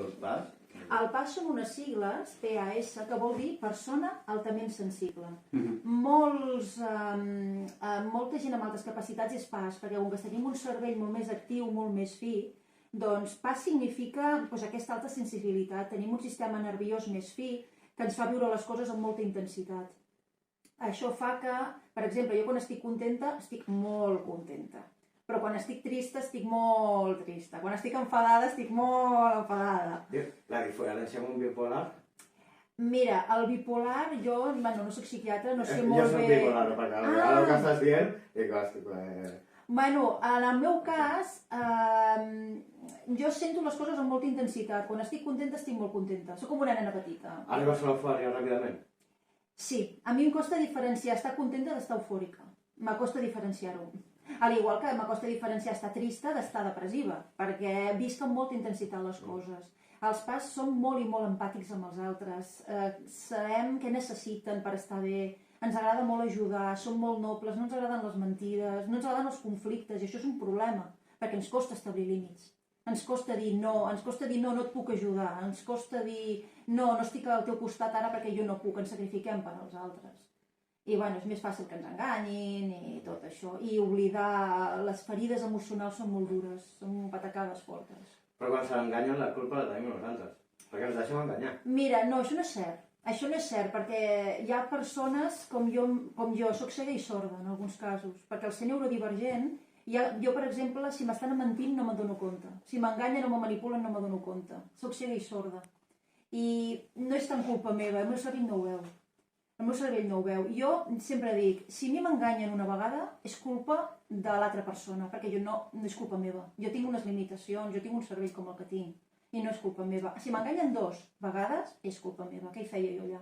dos PAS? El PAS són unes sigles, PAS, que vol dir persona altament sensible. Molta gent amb altes capacitats és PAS, perquè com que tenim un cervell molt més actiu, molt més fi, doncs PAS significa aquesta alta sensibilitat. Tenim un sistema nerviós més fi que ens fa viure les coses amb molta intensitat. Això fa que, per exemple, jo quan estic contenta, estic molt contenta. Però quan estic trista, estic molt trista. Quan estic enfadada, estic molt enfadada. La diferència amb un bipolar? Mira, el bipolar, jo, no soc psiquiatra, no sé molt bé... Jo soc bipolar, perquè ara el que estàs dient, i que estic... En el meu cas, jo sento les coses amb molta intensitat. Quan estic contenta, estic molt contenta. Soc com una nena petita. Arribes a l'eufòria ràpidament? Sí, a mi em costa diferenciar estar contenta d'estar eufòrica. M'acosta diferenciar-ho. A l'igual que m'acosta diferenciar estar trista d'estar depressiva, perquè visc amb molta intensitat les coses. Els PAS som molt i molt empàtics amb els altres, sabem què necessiten per estar bé, ens agrada molt ajudar, som molt nobles, no ens agraden les mentides, no ens agraden els conflictes, i això és un problema, perquè ens costa establir límits. Ens costa dir no, no et puc ajudar, ens costa dir no estic al teu costat ara perquè jo no puc, ens sacrifiquem per als altres. I és més fàcil que ens enganyin i tot això. I oblidar les ferides emocionals són molt dures, són patacades fortes. Però quan s'enganyen la culpa la tenim nosaltres, perquè ens deixem enganyar. Mira, no, això no és cert. Això no és cert, perquè hi ha persones com jo, soc cega i sorda en alguns casos, perquè al ser neurodivergent, jo, per exemple, si m'estan mentint no me'n dono compte. Si m'enganyen o me manipulen no me'n dono compte. Soc cega i sorda. I no és tan culpa meva, el meu cervell no ho veu. El meu cervell no ho veu. Jo sempre dic, si a mi m'enganyen una vegada, és culpa de l'altra persona, perquè no és culpa meva. Jo tinc unes limitacions, jo tinc un cervell com el que tinc, i no és culpa meva. Si m'enganyen 2 vegades, és culpa meva. Què hi feia jo allà?